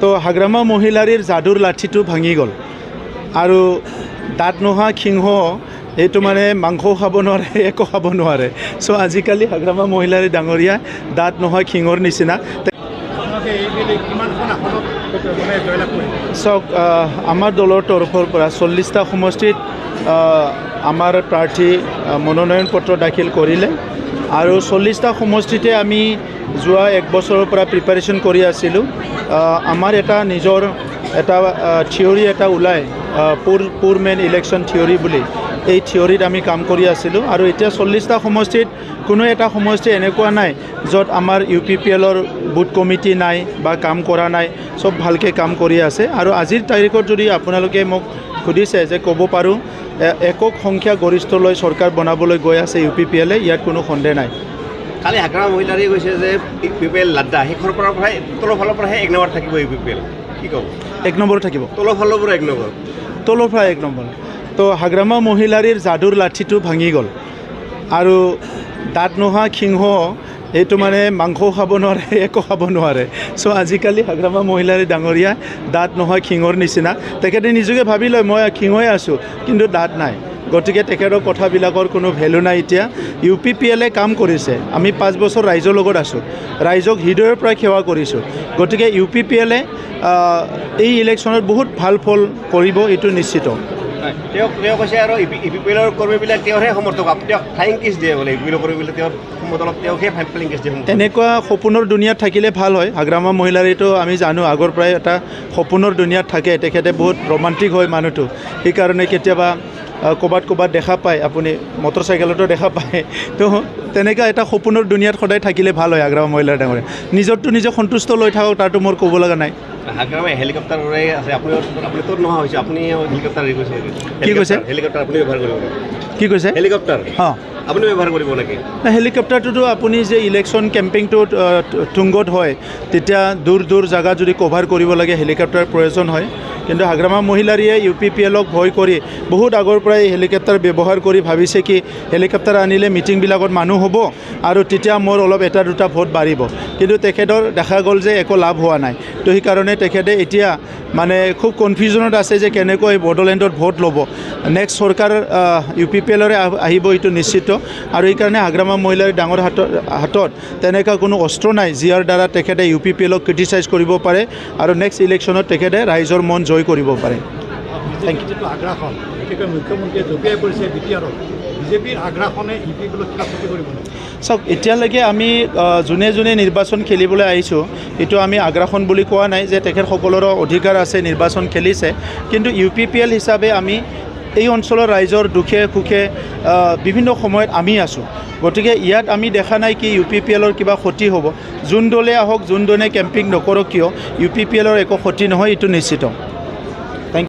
তো হাগ্ৰামা মহিলাৰীৰ যাদুৰ লাঠিটো ভাঙি গ'ল আৰু দাঁত নোহোৱা সিংহ এইটো মানে মাংসও খাব নোৱাৰে একো খাব নোৱাৰে চ' আজিকালি হাগ্ৰামা মহিলাৰী ডাঙৰীয়া দাঁত নোহোৱা সিংহৰ নিচিনা চাওক আমাৰ দলৰ তৰফৰ পৰা 40টা সমষ্টিত আমাৰ প্ৰাৰ্থী মনোনয়ন পত্ৰ দাখিল কৰিলে আৰু 40টা সমষ্টিতে আমি যোৱা এক বছৰৰ পৰা প্ৰিপাৰেশ্যন কৰি আছিলোঁ আমাৰ এটা নিজৰ এটা থিয়ৰী এটা ওলায় পুৰ মেন ইলেকশ্যন থিয়ৰী বুলি এই থিয়ৰীত আমি কাম কৰি আছিলোঁ আৰু এতিয়া 40টা সমষ্টিত কোনো এটা সমষ্টি এনেকুৱা নাই য'ত আমাৰ UPPLৰ বুথ কমিটি নাই বা কাম কৰা নাই চব ভালকৈ কাম কৰি আছে আৰু আজিৰ তাৰিখত যদি আপোনালোকে মোক সুধিছে যে ক'ব পাৰোঁ একক সংখ্যা গৰিষ্ঠলৈ চৰকাৰ বনাবলৈ গৈ আছে UPPLে ইয়াত কোনো সন্দেহ নাই কালি হাগ্ৰামা মহিলাৰী কৈছে যে UPPL লাড্ডা শেষৰ পৰাই তলৰ ফালৰ পৰাহে 1 নম্বৰ থাকিব UPPL কি ক'ব 1 নম্বৰ থাকিব তলৰ ফালৰ পৰা 1 নম্বৰ তলৰ পৰা 1 নম্বৰ তো হাগ্ৰামা মহিলাৰীৰ যাদুৰ লাঠিটো ভাঙি গ'ল আৰু দাঁত নোহোৱা সিংহ এইটো মানে মাংসও খাব নোৱাৰে একো খাব নোৱাৰে চ' আজিকালি হাগ্ৰামা মহিলাৰী ডাঙৰীয়া দাঁত নোহোৱা সিংহৰ নিচিনা তেখেতে নিজকে ভাবি লয় মই সিংহই আছোঁ কিন্তু দাঁত নাই গতিকে তেখেতৰ কথাবিলাকৰ কোনো ভেলু নাই এতিয়া UPPLে কাম কৰিছে আমি 5 বছৰ ৰাইজৰ লগত আছোঁ ৰাইজক হৃদয়ৰ পৰা সেৱা কৰিছোঁ গতিকে UPPLে এই ইলেকশ্যনত বহুত ভাল ফল কৰিব এইটো নিশ্চিত তেওঁ কৈছে আৰু UPPLৰ কৰ্মীবিলাক তেওঁৰহে সমৰ্থক তেওঁক ফ্লাইং কিছ দিয়ে বোলে UPPLৰ কৰ্মীবিলাক তেওঁৰ সমৰ্থনত তেওঁকহে ফ্লাইং কিছ দিয়ে এনেকুৱা সপোনৰ দুনিয়াত থাকিলে ভাল হয় হাগ্ৰামা মহিলাৰীটো আমি জানো আগৰ পৰাই এটা সপোনৰ দুনিয়াত থাকে তেখেতে বহুত ৰোমান্টিক হয় মানুহটো সেইকাৰণে কেতিয়াবা ক'ৰবাত দেখা পায় আপুনি মটৰচাইকেলতো দেখা পায় তো তেনেকুৱা এটা সপোনৰ দুনিয়াত সদায় থাকিলে ভাল হয় হাগ্ৰামা মহিলাৰ ডাঙৰীয়া নিজৰটো নিজে সন্তুষ্ট লৈ থাকক তাৰতো মোৰ ক'ব লগা নাই হাগ্ৰামা হেলিকপ্টাৰ উৰাই আছে আপুনি তোৰ নোহোৱা হৈছে আপুনি হেলিকপ্টাৰ কৈছে কি কৈছে হেলিকপ্টাৰ আপুনি ব্যৱহাৰ কৰিব কি কৈছে হেলিকপ্টাৰ অঁ আপুনি ব্যৱহাৰ কৰিব নেকি হেলিকপ্টাৰটোতো আপুনি যে ইলেকশ্যন কেম্পিংটোত তুংগত হয় তেতিয়া দূৰ জেগা যদি কভাৰ কৰিব লাগে হেলিকপ্টাৰ প্ৰয়োজন হয় কিন্তু হাগ্ৰামা মহিলাৰীয়ে UPPLক ভয় কৰি বহুত আগৰ পৰাই হেলিকপ্টাৰ ব্যৱহাৰ কৰি ভাবিছে কি হেলিকপ্টাৰ আনিলে মিটিংবিলাকত মানুহ হ'ব আৰু তেতিয়া মোৰ অলপ এটা দুটা ভোট বাঢ়িব কিন্তু তেখেতৰ দেখা গ'ল যে একো লাভ হোৱা নাই তো সেইকাৰণে তেখেতে এতিয়া মানে খুব কনফিউজনত আছে যে কেনেকৈ বড়োলেণ্ডত ভোট ল'ব নেক্সট চৰকাৰ UPPLৰে আহিব এইটো নিশ্চিত আৰু এইকাৰণে হাগ্ৰামা মহিলাৰ ডাঙৰ হাতত তেনেকুৱা কোনো অস্ত্ৰ নাই যিয়াৰ দ্বাৰা তেখেতে UPPLক ক্ৰিটিচাইজ কৰিব পাৰে আৰু নেক্সট ইলেকশ্যনত তেখেতে ৰাইজৰ মন জয় কৰিব পাৰে থেংক ইউ আগ্ৰাসন বিশেষকৈ মুখ্যমন্ত্ৰীয়ে জপিয়াই কৰিছে বিজেপিৰ আগ্ৰাসনে UPPLক কিবা ক্ষতি কৰিব চাওক এতিয়ালৈকে আমি যোনে নিৰ্বাচন খেলিবলৈ আহিছোঁ এইটো আমি আগ্ৰাসন বুলি কোৱা নাই যে তেখেতসকলৰো অধিকাৰ আছে নিৰ্বাচন খেলিছে কিন্তু UPPL হিচাপে আমি এই অঞ্চলৰ ৰাইজৰ দুখে সুখে বিভিন্ন সময়ত আমি আছোঁ গতিকে ইয়াত আমি দেখা নাই কি UPPLৰ কিবা ক্ষতি হ'ব যোন দলে আহক যোন দলে কেম্পিং নকৰক কিয় UPPLৰ একো ক্ষতি নহয় এইটো নিশ্চিত